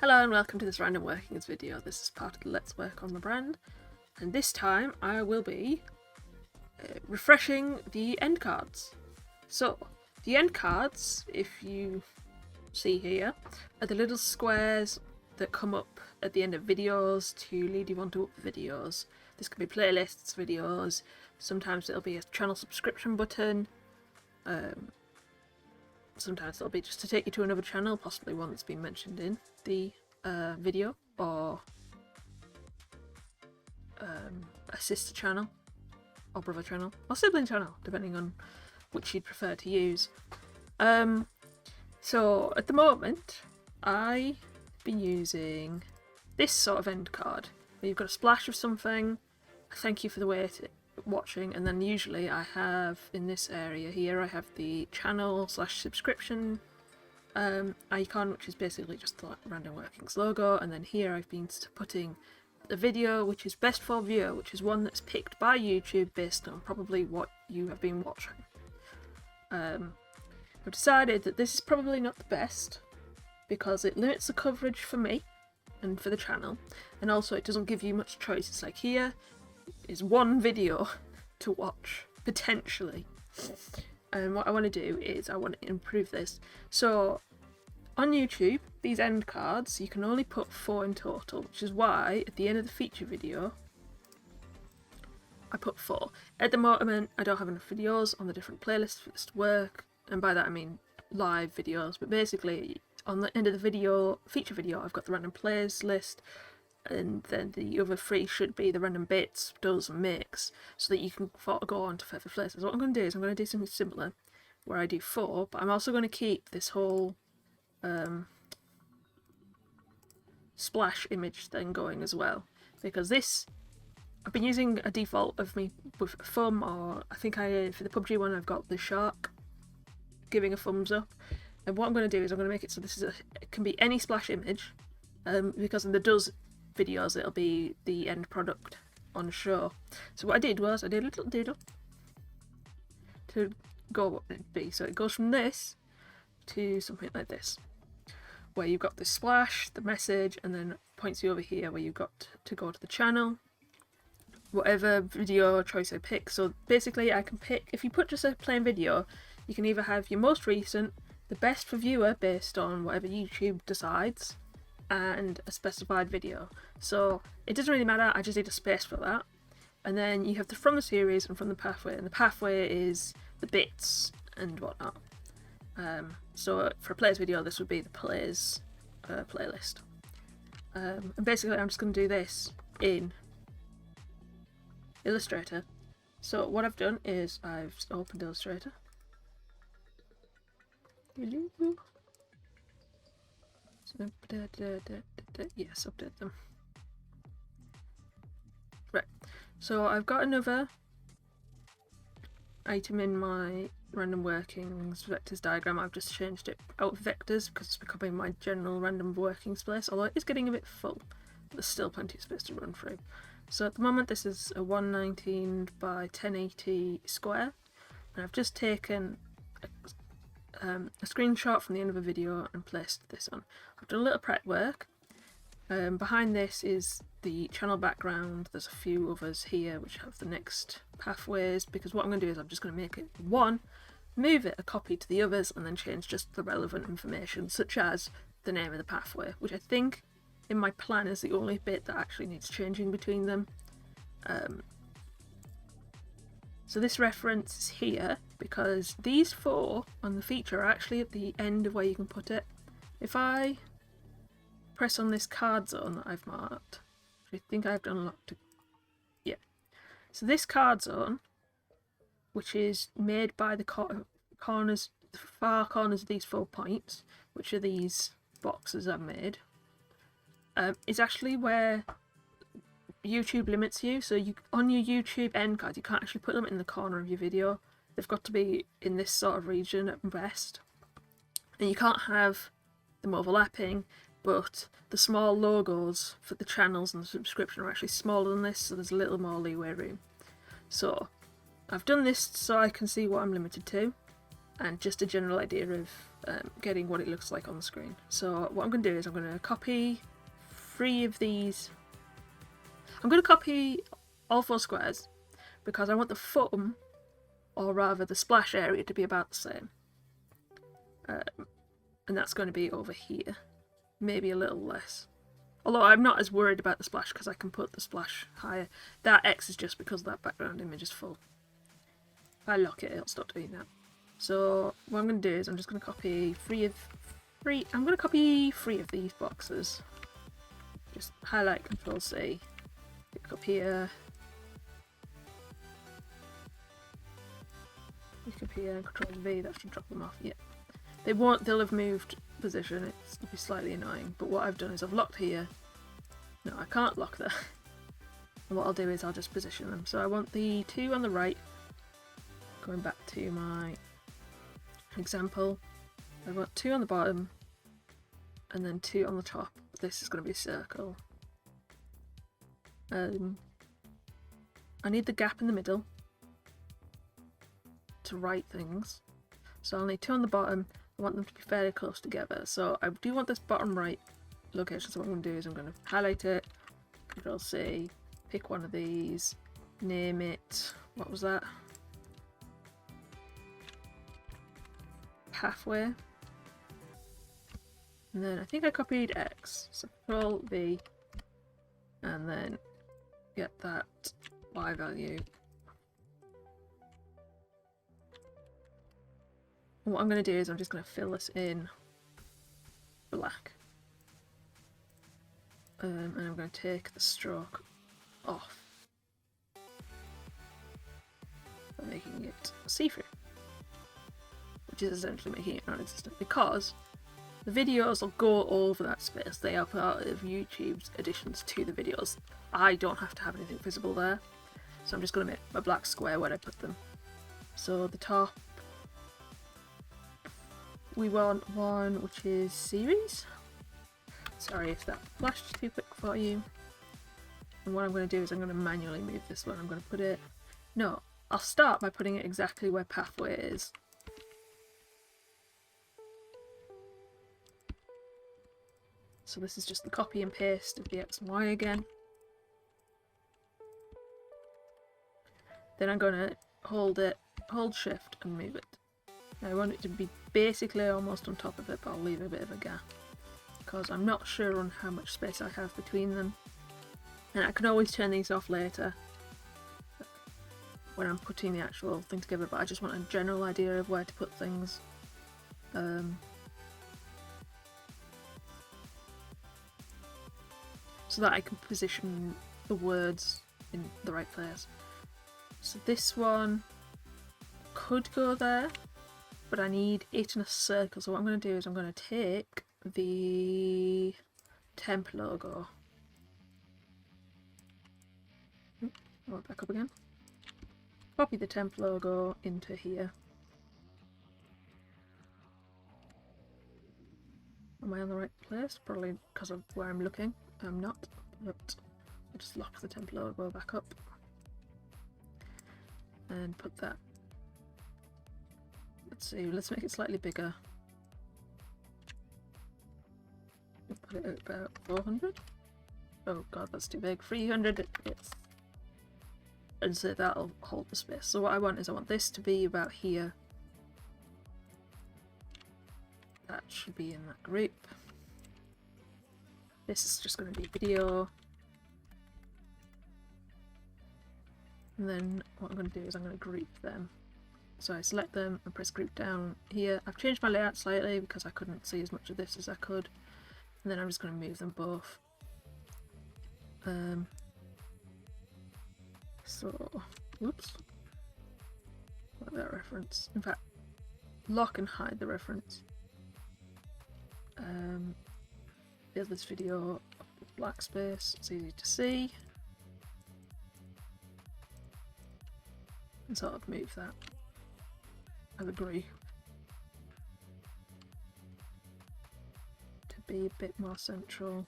Hello and welcome to this random workings video. This is part of the Let's Work on the brand, and this time I will be refreshing the end cards. So, the end cards, if you see here, are the little squares that come up at the end of videos to lead you on to other videos. This can be playlists, videos, sometimes it'll be a channel subscription button, sometimes it'll be just to take you to another channel, possibly one that's been mentioned in the video, or a sister channel, or brother channel, or sibling channel, depending on which you'd prefer to use. So at the moment, I've been using this sort of end card, where you've got a splash of something, a thank you for the watching, and then usually I have, in this area here, I have the channel / subscription icon, which is basically just the random workings logo, and then here I've been putting a video which is best for viewer, which is one that's picked by YouTube based on probably what you have been watching. I've decided that this is probably not the best because it limits the coverage for me and for the channel, and also it doesn't give you much choice. It's like, here is one video to watch, potentially. And what I want to do is I want to improve this. So on YouTube, these end cards, you can only put 4 in total, which is why at the end of the feature video I put 4. At the moment I don't have enough videos on the different playlists for this to work, and by that I mean live videos, but basically on the end of the feature video I've got the random plays list, and then the other 3 should be the random bits, does and makes, so that you can go on to further places. What I'm going to do is I'm going to do something similar where I do 4, but I'm also going to keep this whole splash image thing going as well, because this, I've been using a default of me with a thumb, or I think for the PUBG one I've got the shark giving a thumbs up, and what I'm going to do is I'm going to make it so it can be any splash image, because in the does videos it'll be the end product on show. So what I did was I did a little doodle to go what it'd be. So it goes from this to something like this, where you've got the splash, the message, and then points you over here where you've got to go to the channel, whatever video choice I pick. So basically I can pick, if you put just a plain video, you can either have your most recent, the best for viewer based on whatever YouTube decides, and a specified video. So it doesn't really matter, I just need a space for that. And then you have the from the series and from the pathway, and the pathway is the bits and whatnot. So for a plays video, this would be the plays playlist. And basically I'm just going to do this in Illustrator. So what I've done is I've opened Illustrator. Yes, update them. Right, so I've got another item in my random workings vectors diagram. I've just changed it out of vectors because it's becoming my general random workings place, although it is getting a bit full. There's still plenty of space to run through. So at the moment this is a 119 by 1080 square, and I've just taken a screenshot from the end of a video and placed this on. I've done a little prep work. Behind this is the channel background. There's a few others here which have the next pathways, because what I'm going to do is I'm just going to make it one, move it a copy to the others, and then change just the relevant information, such as the name of the pathway, which I think in my plan is the only bit that actually needs changing between them. So this reference is here because these 4 on the feature are actually at the end of where you can put it. If I press on this card zone that I've marked, which I think I've unlocked, yeah. So this card zone, which is made by the corners, the far corners of these 4 points, which are these boxes I've made, is actually where YouTube limits you. So on your YouTube end cards, you can't actually put them in the corner of your video. They've got to be in this sort of region at best, and you can't have them overlapping, but the small logos for the channels and the subscription are actually smaller than this, so there's a little more leeway room. So I've done this so I can see what I'm limited to. and just a general idea of getting what it looks like on the screen. So what I'm going to do is I'm going to copy 3 of these. I'm going to copy all 4 squares because I want the foam, or rather the splash area, to be about the same. And that's going to be over here, maybe a little less. Although I'm not as worried about the splash because I can put the splash higher. That X is just because that background image is full. If I lock it, it'll stop doing that. So what I'm going to do is I'm just going to copy 3 of these boxes. Just highlight, Control C, pick up here, pick up here, Control V. That should drop them off. Yeah, they'll have moved position. It'll be slightly annoying. But what I've done is I've locked here. No, I can't lock there. And what I'll do is I'll just position them. So I want the 2 on the right. Going back to my example, I want 2 on the bottom and then 2 on the top. This is going to be a circle. I need the gap in the middle to write things, so I'll need 2 on the bottom. I want them to be fairly close together, so I do want this bottom right location. So what I'm going to do is I'm going to highlight it, Control C, pick one of these, name it, what was that? Halfway. And then I think I copied X, so Control V, and then get that Y value. And what I'm going to do is I'm just going to fill this in black. And I'm going to take the stroke off by making it see-through, which is essentially making it non-existent, because the videos will go over that space. They are part of YouTube's additions to the videos. I don't have to have anything visible there, so I'm just going to make a black square where I put them. So the top, we want one which is series. Sorry if that flashed too quick for you. And what I'm going to do is I'm going to manually move this one. I'm going to put it... No, I'll start by putting it exactly where pathway is. So this is just the copy and paste of the X and Y again. Then I'm going to hold shift and move it. Now I want it to be basically almost on top of it, but I'll leave a bit of a gap because I'm not sure on how much space I have between them. And I can always turn these off later when I'm putting the actual thing together, but I just want a general idea of where to put things. So that I can position the words in the right place. So this one could go there, but I need it in a circle. So what I'm going to do is I'm going to take the temp logo. Oh, back up again. Copy the temp logo into here. Am I on the right place? Probably because of where I'm looking. I'm not, but I'll just lock the temp logo back up and put that. Let's see, let's make it slightly bigger. We'll put it at about 400. Oh god, that's too big. 300, yes. And so that'll hold the space. So what I want is I want this to be about here. That should be in that group. This is just going to be video. And then what I'm going to do is I'm going to group them. So I select them and press group down here. I've changed my layout slightly because I couldn't see as much of this as I could. And then I'm just going to move them both. So, whoops. Like that reference. In fact, lock and hide the reference. Build this video up with black space, it's easy to see. And sort of move that. I agree. To be a bit more central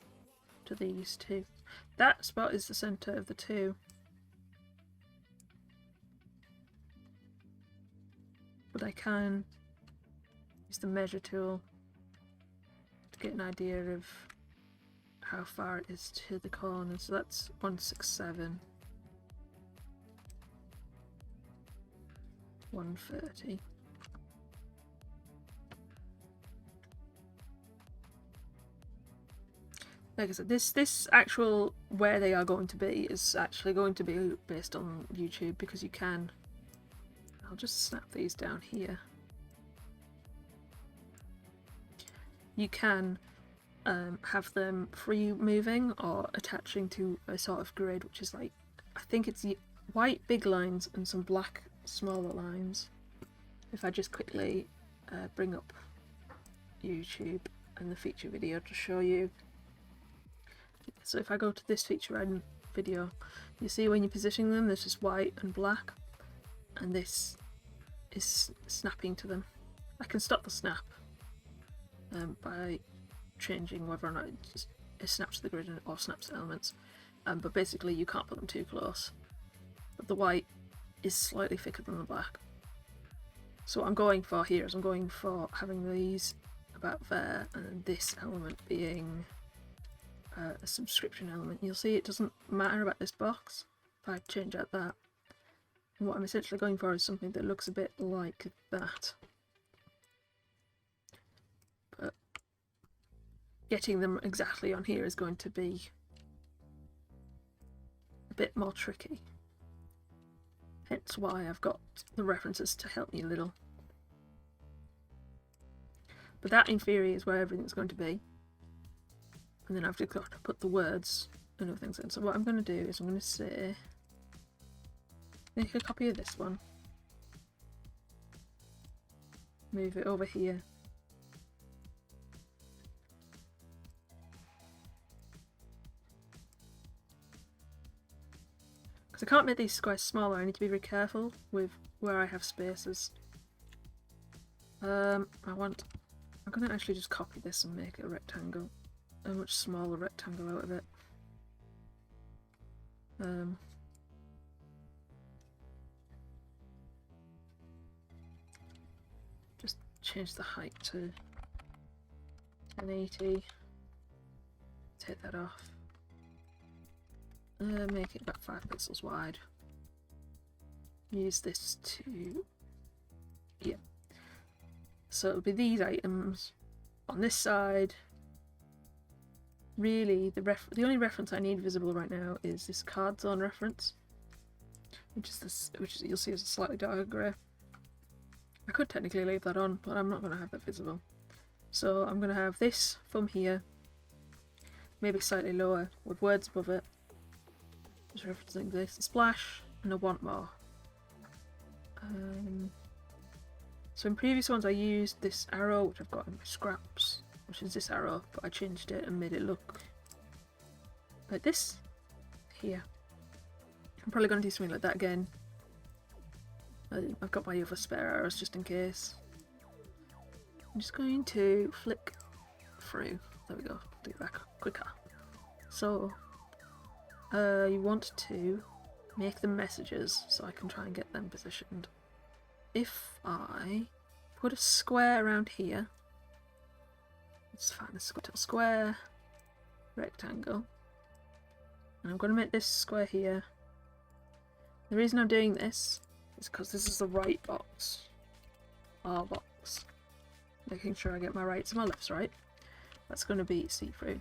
to these two. That spot is the centre of the two. But I can use the measure tool to get an idea of how far it is to the corner. So that's 167, 130. Like I said, this actual where they are going to be is actually going to be based on YouTube, because you can. I'll just snap these down here. You can have them free moving or attaching to a sort of grid, which is like, I think it's white big lines and some black smaller lines. If I just quickly bring up YouTube and the feature video to show you. So if I go to this feature and video, you see when you're positioning them, there's just white and black, and this is snapping to them. I can stop the snap by changing whether or not it snaps to the grid or snaps to elements, but basically you can't put them too close. But the white is slightly thicker than the black. So what I'm going for here is I'm going for having these about there, and this element being a subscription element. You'll see it doesn't matter about this box if I change out that. And what I'm essentially going for is something that looks a bit like that. But getting them exactly on here is going to be a bit more tricky. Hence why I've got the references to help me a little. But that in theory is where everything's going to be. And then I've just got to put the words and other things in. So what I'm going to do is I'm going to say, make a copy of this one, move it over here, because I can't make these squares smaller. I need to be very careful with where I have spaces. I'm going to actually just copy this and make it a rectangle. A much smaller rectangle out of it. Just change the height to 1080. Take that off. Make it about 5 pixels wide. Use this to, yeah. So it'll be these items on this side. Really, the only reference I need visible right now is this card zone reference, which is you'll see as a slightly darker grey. I could technically leave that on, but I'm not going to have that visible. So I'm going to have this from here, maybe slightly lower, with words above it, just referencing this, a splash, and a want more. So in previous ones I used this arrow, which I've got in my scraps, which is this arrow, but I changed it and made it look like this here. I'm probably going to do something like that again. I've got my other spare arrows just in case. I'm just going to flick through. There we go, do that quicker. So you want to make them messages so I can try and get them positioned. If I put a square around here, let's find a square, rectangle, and I'm going to make this square here. The reason I'm doing this is because this is the right box, our box, making sure I get my rights and my lefts right. That's going to be see-through.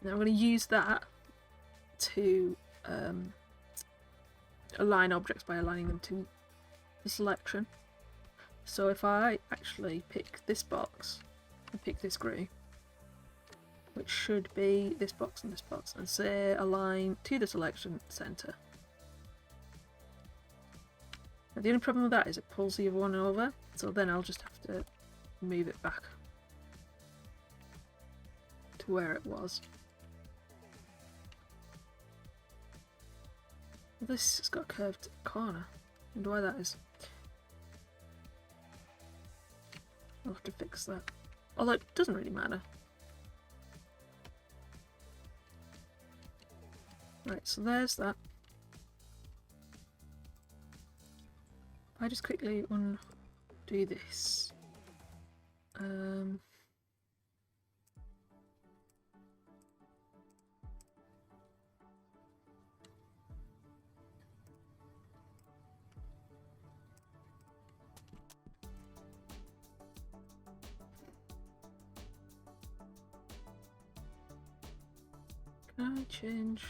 Now I'm going to use that to align objects by aligning them to the selection. So if I actually pick this box and pick this grey, which should be this box and say align to the selection center. Now the only problem with that is it pulls the other one over, so then I'll just have to move it back to where it was. This has got a curved corner. I wonder why that is. I'll have to fix that. Although it doesn't really matter. Right, so there's that. If I just quickly undo this, Can I change?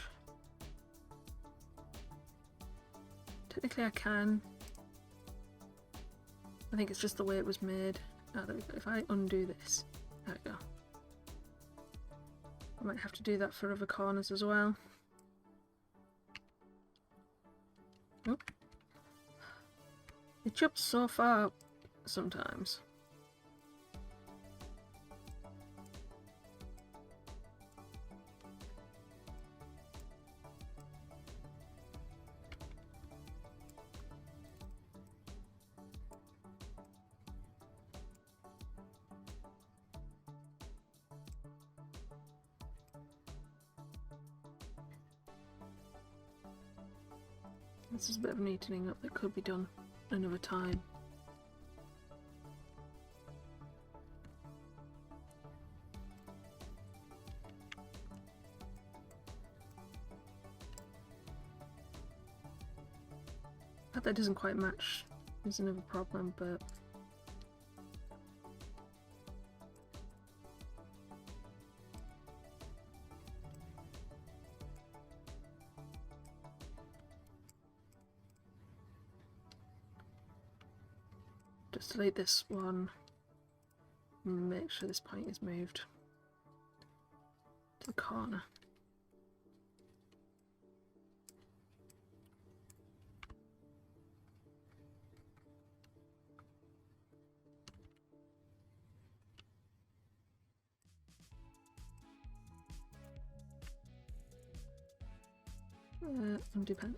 Technically I can. I think it's just the way it was made. Oh, there we go. If I undo this, there we go. I might have to do that for other corners as well. Oh. It jumps so far sometimes. This is a bit of neatening up that could be done another time. That doesn't quite match is another problem, but just delete this one and make sure this point is moved to the corner. Undo pen.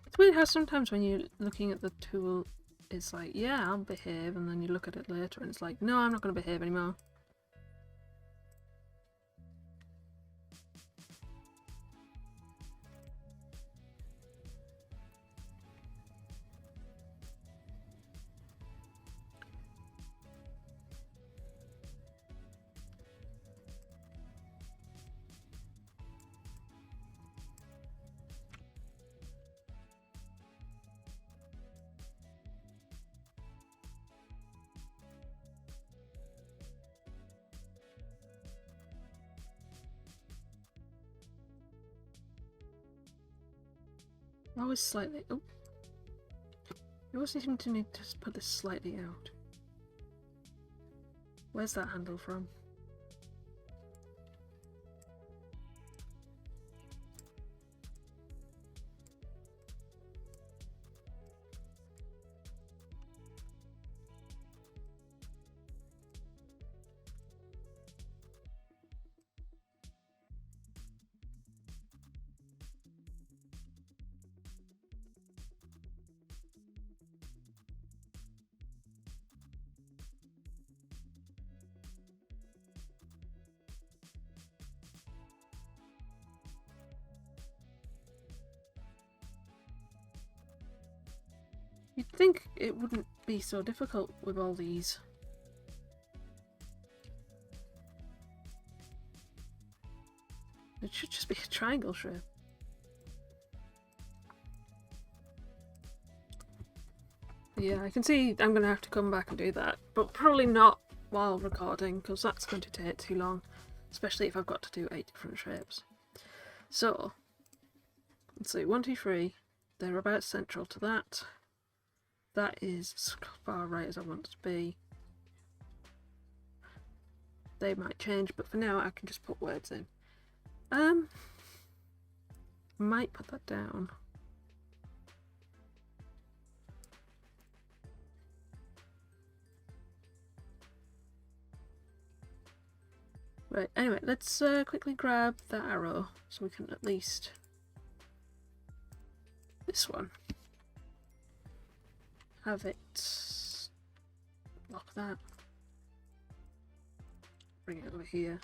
It's weird how sometimes when you're looking at the tool, it's like, yeah, I'll behave, and then you look at it later and it's like, no, I'm not going to behave anymore. Always slightly. Oh, you always seem to need to put this slightly out. Where's that handle from? You'd think it wouldn't be so difficult with all these. It should just be a triangle shape. Yeah, I can see I'm going to have to come back and do that, but probably not while recording, because that's going to take too long, especially if I've got to do 8 different shapes. So, let's see, 1, 2, 3, they're about central to that. That is as far right as I want it to be. They might change, but for now I can just put words in. Might put that down. Right, anyway, let's quickly grab that arrow so we can at least... this one. Have it... lock that. Bring it over here.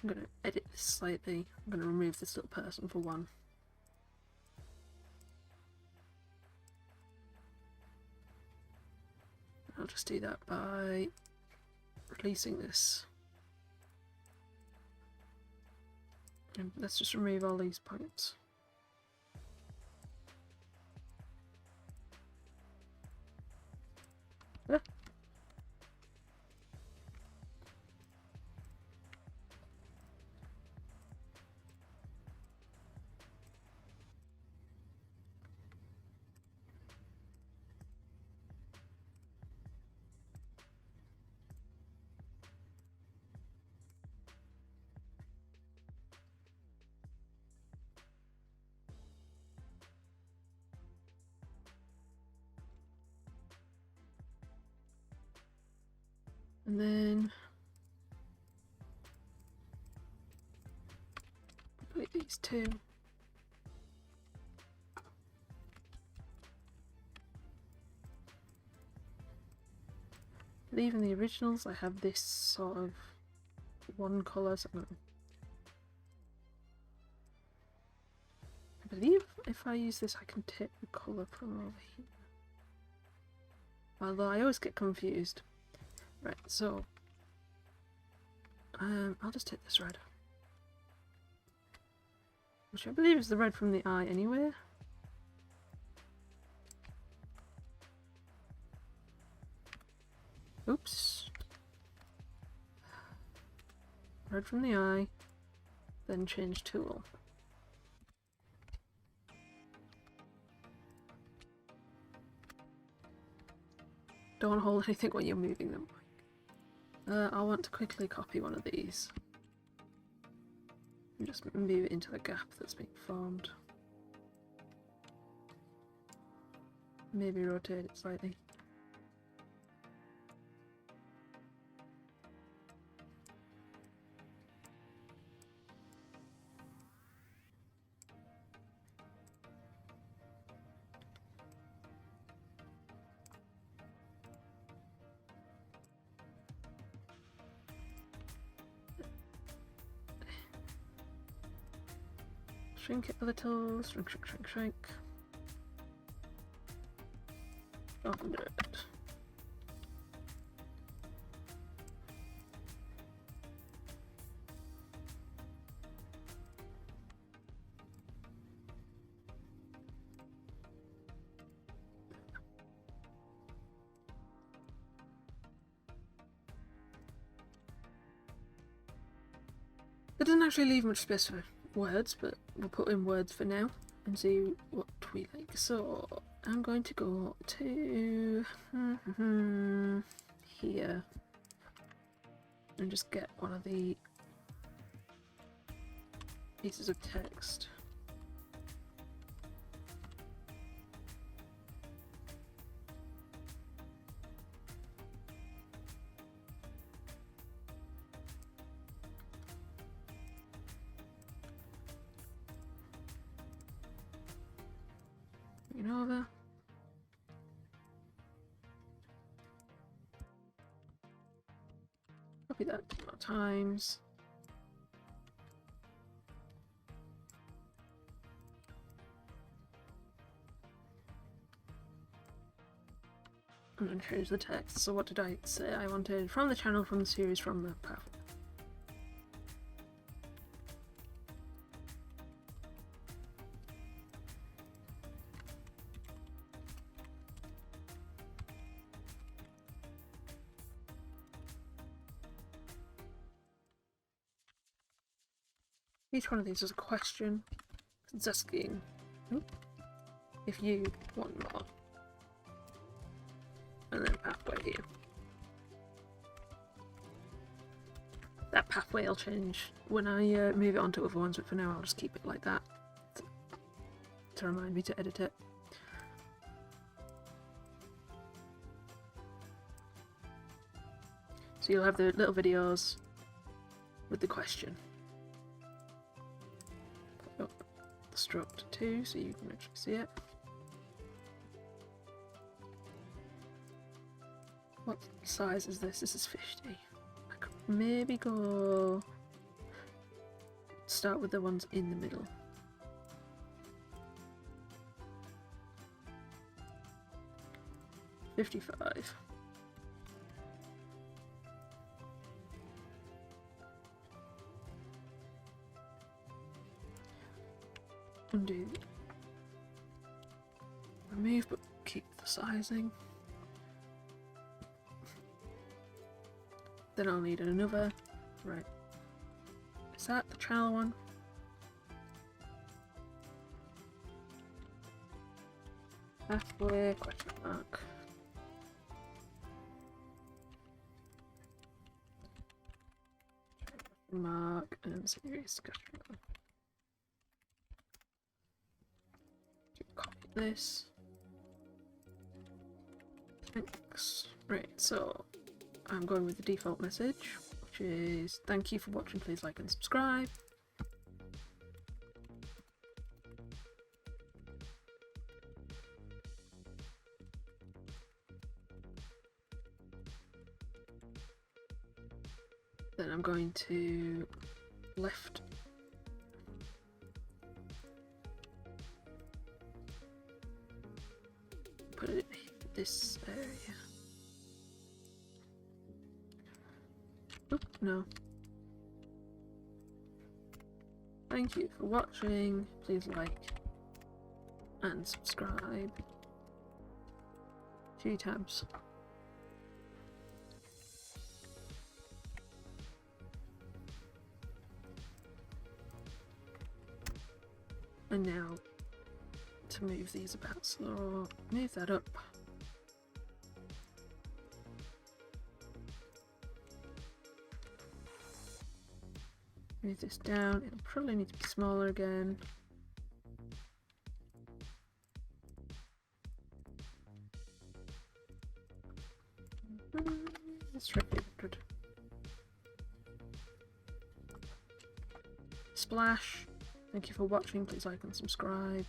I'm going to edit this slightly. I'm going to remove this little person for one. I'll just do that by releasing this. And let's just remove all these points. Ah. And then put these two. But even the originals, I have this sort of one colour. So I believe if I use this, I can take the colour from over here. Although I always get confused. Right, so I'll just take this red, which I believe is the red from the eye anyway. Oops. Red from the eye, then change tool. Don't want to hold anything when you're moving them. I want to quickly copy one of these and just move it into the gap that's being formed. Maybe rotate it slightly. Shrink it a little, shrink, shrink, shrink, shrink. 100. It doesn't actually leave much space for words, but we'll put in words for now and see what we like. So I'm going to go to here and just get one of the pieces of text. Over. Copy that 2 more times. And then change the text. So what did I say? I wanted from the channel, from the series, from the path. Each one of these is a question. It's asking if you want more. And then pathway here. That pathway will change when I move it on to other ones, but for now I'll just keep it like that to remind me to edit it. So you'll have the little videos with the question. Put up the struct too so you can actually see it. What size is this? This is 50. I could maybe go start with the ones in the middle. $55. Undo. Remove, but keep the sizing. Then I'll need another. Right. Is that the channel one? Halfway, question mark. Question mark and series question mark. Copy this. Thanks. Right, so I'm going with the default message, which is thank you for watching, please like and subscribe. Then I'm going to left put it in this area. Oop, no. Thank you for watching. Please like and subscribe. 2 tabs. And now to move these about, so move that up. Move this down, it'll probably need to be smaller again. Let's try 300. Splash. Thank you for watching, please like and subscribe.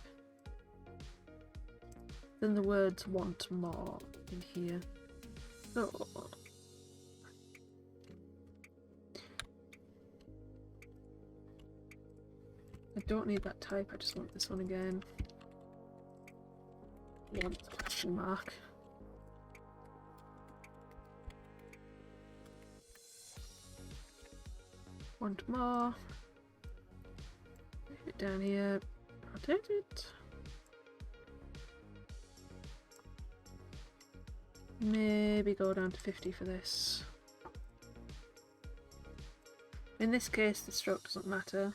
Then the words want more in here. So I don't need that type, I just want this one again. Want the question mark. Want more. Move it down here. Rotate it. Maybe go down to 50 for this. In this case, the stroke doesn't matter.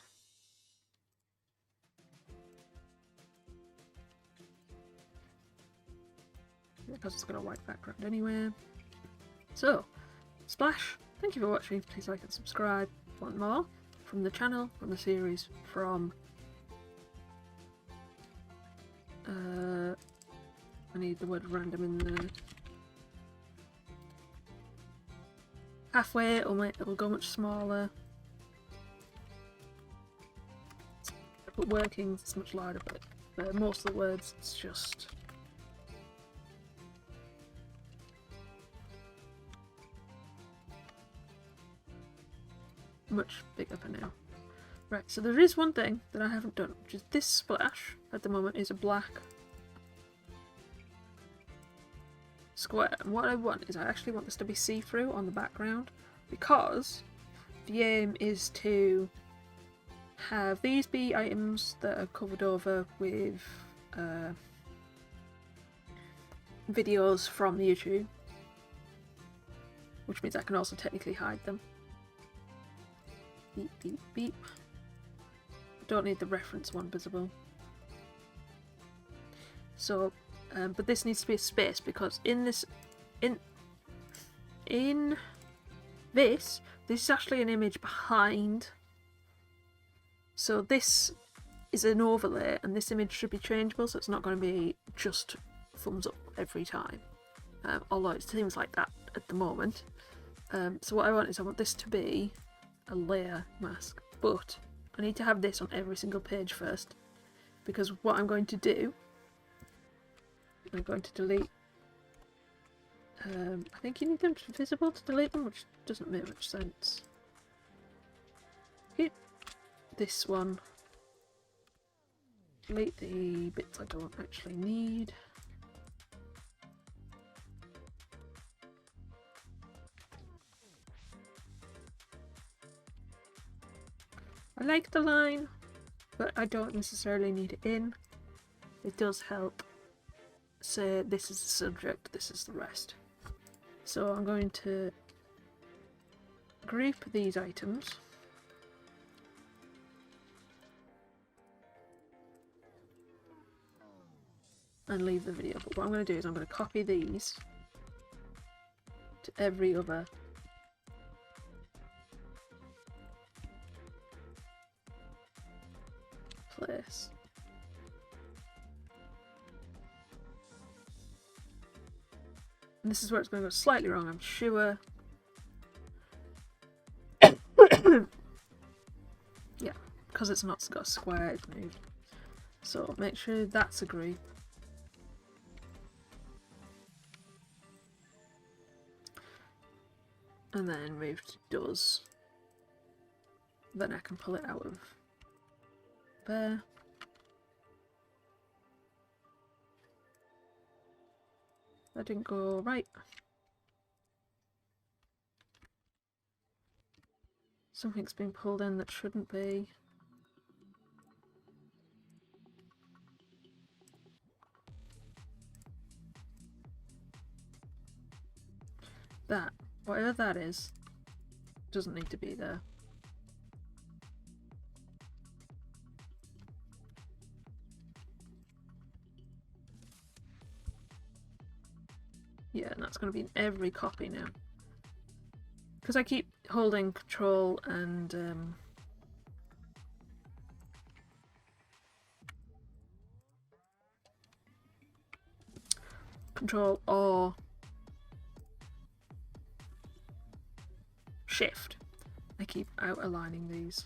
Because it's got a white background anyway. So, splash. Thank you for watching. Please like and subscribe. Want more from the channel, from the series, from I need the word random in there. Halfway, it'll go much smaller. But workings, it's much larger, but most of the words, it's just much bigger for now. Right, so there is one thing that I haven't done, which is this splash at the moment is a black square. And what I want is I actually want this to be see-through on the background, because the aim is to have these be items that are covered over with videos from YouTube, which means I can also technically hide them. Beep, beep, beep. don't need the reference one visible. So, but this needs to be a space because in this is actually an image behind. So this is an overlay, and this image should be changeable, so it's not going to be just thumbs up every time. Although it seems like that at the moment. So what I want is I want this to be a layer mask, but I need to have this on every single page first, because what I'm going to do, I'm going to delete. I think you need them visible to delete them, which doesn't make much sense. Okay, this one. Delete the bits I don't actually need. I like the line, but I don't necessarily need it in. It does help say this is the subject, this is the rest. So I'm going to group these items. And leave the video. But what I'm going to do is I'm going to copy these to every other place. And this is where it's going to go slightly wrong, I'm sure. Yeah, because it's not got a square, it's moved. So make sure that's a group. And then move to does. Then I can pull it out of there. That didn't go right. Something's been pulled in that shouldn't be. That, whatever that is, doesn't need to be there. Yeah, and that's going to be in every copy now. Because I keep holding Control and Control or Shift. I keep out aligning these.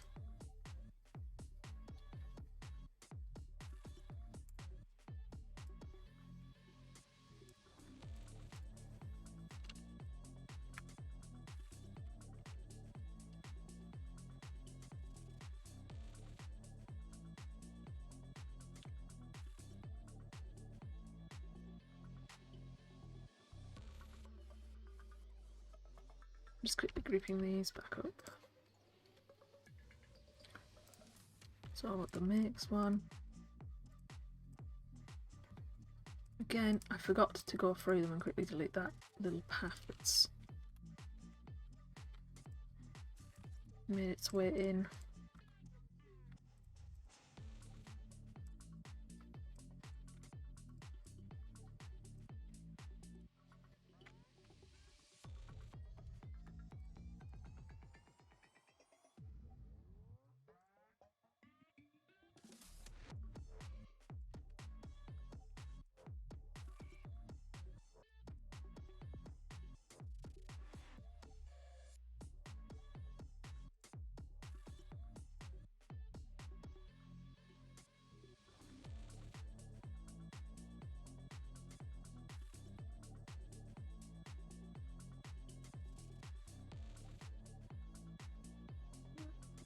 Just quickly grouping these back up. So I want the makes one. Again, I forgot to go through them and quickly delete that little path that's made its way in.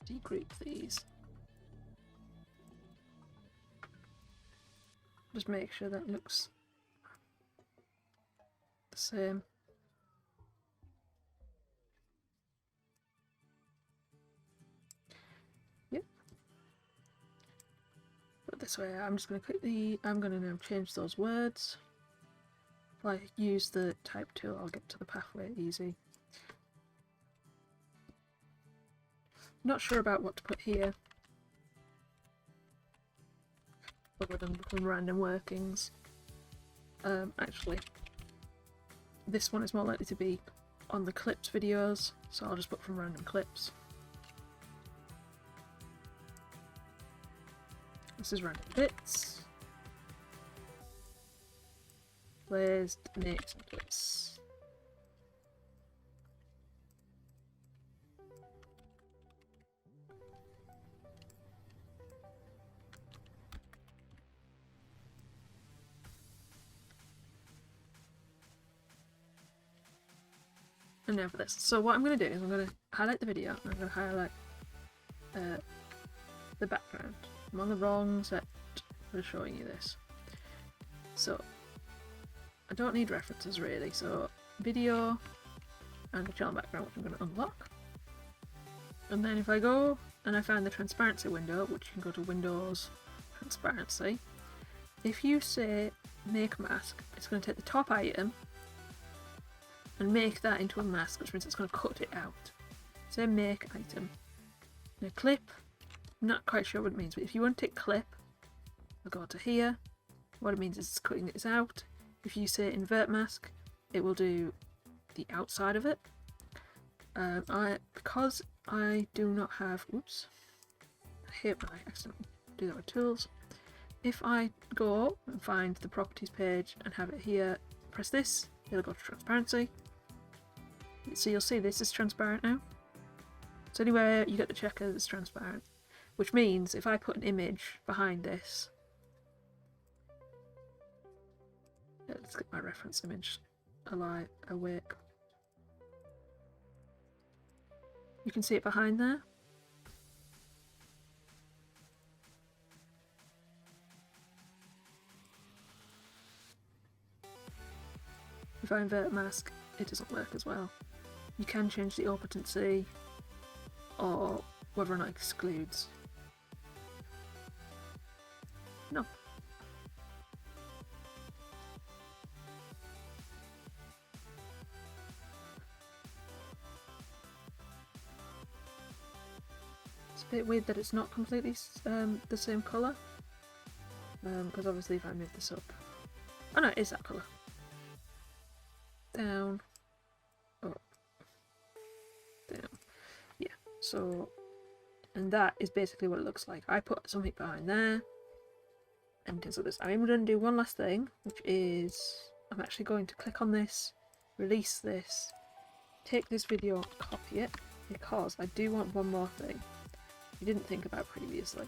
Degroup these. Just make sure that looks the same. Yep. But this way, I'm just going to click I'm going to now change those words. If I use the type tool, I'll get to the pathway easy. Not sure about what to put here. other than from random workings. Actually, this one is more likely to be on the clips videos, so I'll just put from random clips. This is random bits. Placed, makes, and place. And now for this. So what I'm going to do is I'm going to highlight the video and I'm going to highlight the background. I'm on the wrong set for showing you this. So I don't need references really, so video and the channel background, which I'm going to unlock. And then if I go and I find the transparency window, which you can go to Windows, Transparency, if you say make mask, it's going to take the top item and make that into a mask, which means it's going to cut it out. Say make item. Now clip, I'm not quite sure what it means, but if you want to take clip, I'll go to here. What it means is it's cutting this out. If you say invert mask, it will do the outside of it. Because I do not have, oops, I hate when I accidentally do that with tools. If I go and find the properties page and have it here, press this, it'll go to transparency. So you'll see this is transparent now. So anywhere you get the checker that's transparent, which means if I put an image behind this, let's get my reference image awake. You can see it behind there. If I invert mask, it doesn't work as well. You can change the operancy or whether or not it excludes. No. It's a bit weird that it's not completely the same colour. Because obviously if I move this up... Oh no, it is that colour. Down, up, down. Yeah, so, and that is basically what it looks like. I put something behind there and things like this. I'm going to do one last thing, which is I'm actually going to click on this, release this, take this video and copy it, because I do want one more thing you didn't think about previously,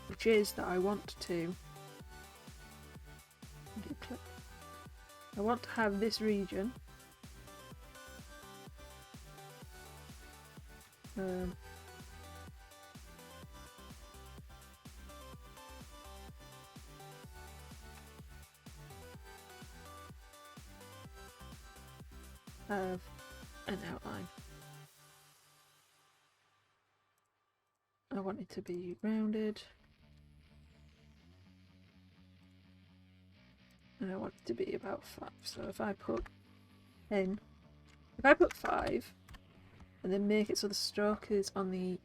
which is that I want to click. I want to have this region have an outline. I want it to be rounded. And I want it to be about 5. So if I put 5 and then make it so the stroke is on the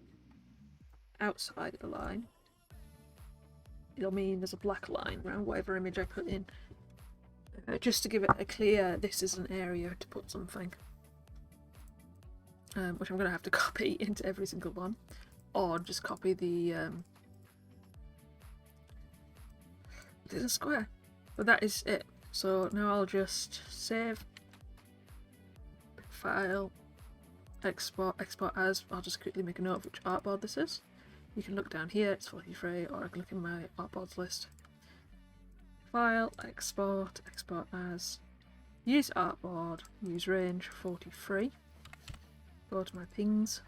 outside of the line, it'll mean there's a black line around whatever image I put in, just to give it a clear this is an area to put something, which I'm going to have to copy into every single one, or just copy the square. But that is it. So now I'll just save, file, export as. I'll just quickly make a note of which artboard this is. You can look down here, it's 43, or I can look in my artboards list. File, export as. Use artboard, use range 43. Go to my pings.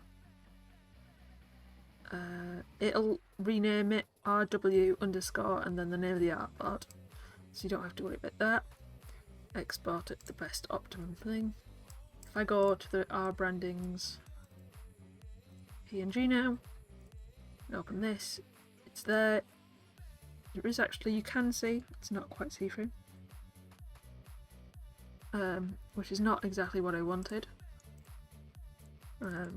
It'll rename it RW _ and then the name of the artboard. So you don't have to worry about that. Export it the best optimum thing. If I go to the R brandings PNG now, and open this, it's there. There is actually, you can see, it's not quite see-through. Which is not exactly what I wanted. But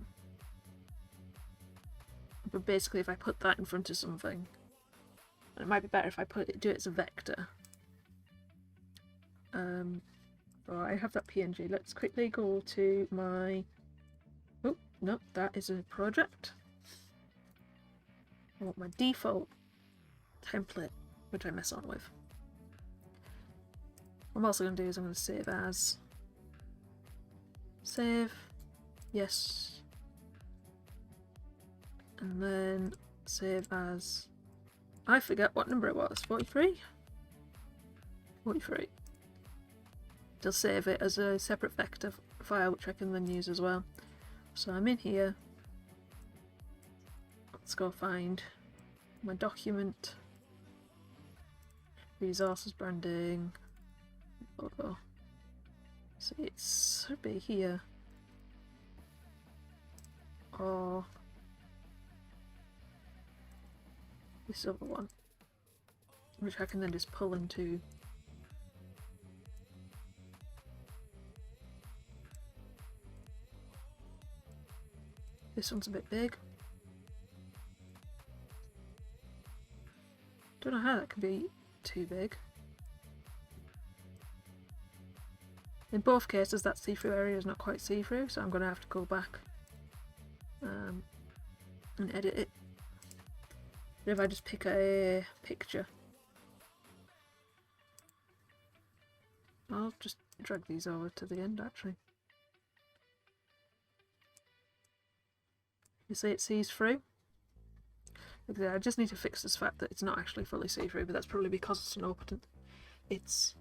basically if I put that in front of something, And it might be better if I do it as a vector. So I have that PNG. Let's quickly go to my... Oh, no, that is a project. I want my default template, which I mess on with. What I'm also going to do is I'm going to save as... Save. Yes. And then save as... I forget what number it was. 43? 43. It'll save it as a separate vector file, which I can then use as well. So I'm in here. Let's go find my document. Resources branding. Logo. So it should be here. Or this other one, which I can then just pull into. This one's a bit big. Don't know how that could be too big. In both cases, that see-through area is not quite see-through, so I'm going to have to go back and edit it. But if I just pick a picture, I'll just drag these over to the end actually. You see it sees through? Like I just need to fix this fact that it's not actually fully see-through, but that's probably because it's an open. It's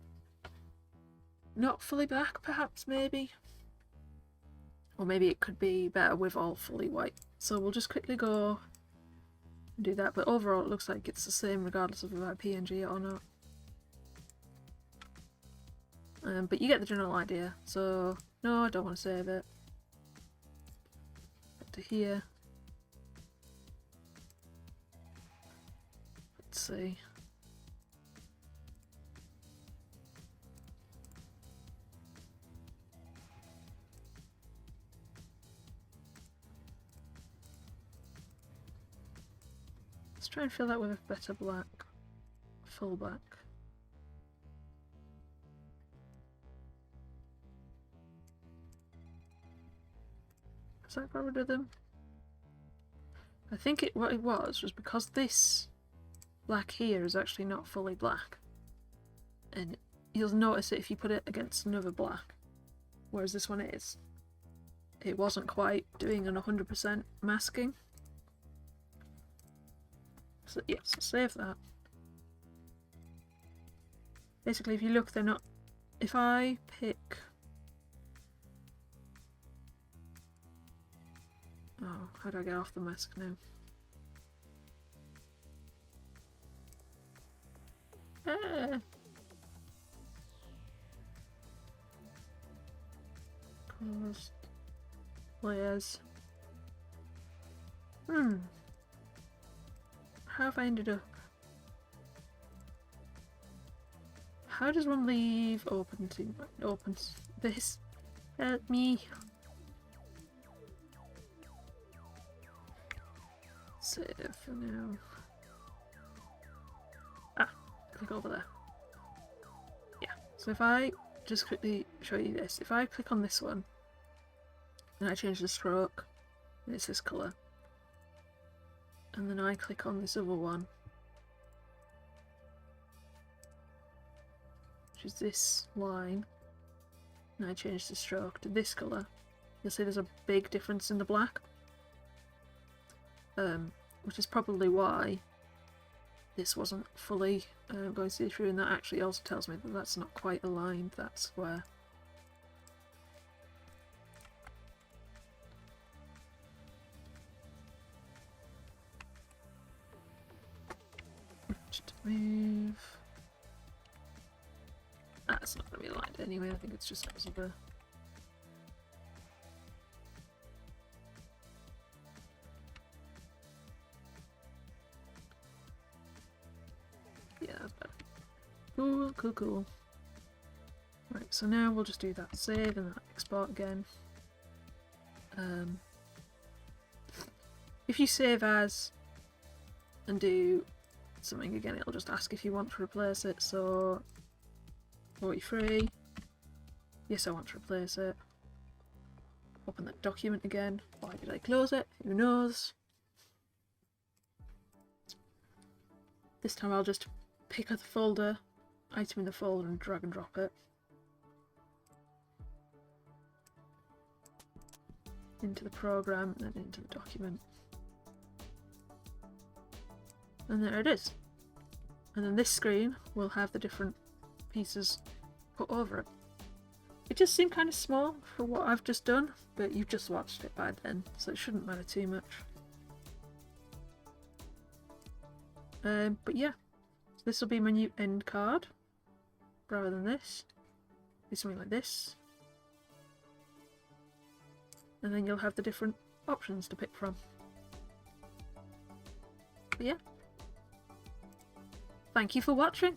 not fully black, perhaps, maybe? Or maybe it could be better with all fully white. So we'll just quickly go and do that, but overall it looks like it's the same regardless of if I PNG it or not. But you get the general idea, so no, I don't want to save it. Back to here. Let's see. Let's try and fill that with a better black. Full black. Has that got rid of them? I think what it was because this black here is actually not fully black. And you'll notice it if you put it against another black. Whereas this one is. It wasn't quite doing an 100% masking. So yes, save that. Basically, if you look, they're not... If I pick... Oh, how do I get off the mask now? Ah. Closed. Layers. How have I ended up? How does one leave open to opens this? Help me. Save for now. Ah, click over there. Yeah, so if I just quickly show you this, if I click on this one and I change the stroke, and it's this colour, and then I click on this other one, which is this line, and I change the stroke to this colour, you'll see there's a big difference in the black. Which is probably why this wasn't fully going see through, and that actually also tells me that that's not quite aligned, that square. Just move. That's not going to be aligned anyway, I think it's just because of the... Yeah, that's better. Cool, cool, cool. Right, so now we'll just do that save and that export again. If you save as and do something again, it'll just ask if you want to replace it. So 43. Yes, I want to replace it. Open that document again. Why did I close it? Who knows? This time I'll just pick up the folder, item in the folder, and drag and drop it into the program and then into the document. And there it is. And then this screen will have the different pieces put over it. It just seemed kind of small for what I've just done, but you've just watched it by then, so it shouldn't matter too much. But yeah, so this will be my new end card, rather than this. Do something like this. And then you'll have the different options to pick from. But yeah. Thank you for watching.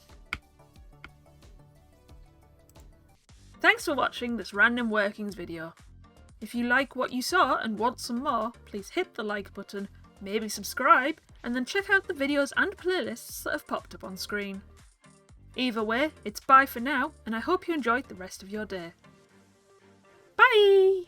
Thanks for watching this random workings video. If you like what you saw and want some more, please hit the like button, maybe subscribe, and then check out the videos and playlists that have popped up on screen. Either way, it's bye for now, and I hope you enjoyed the rest of your day. Bye!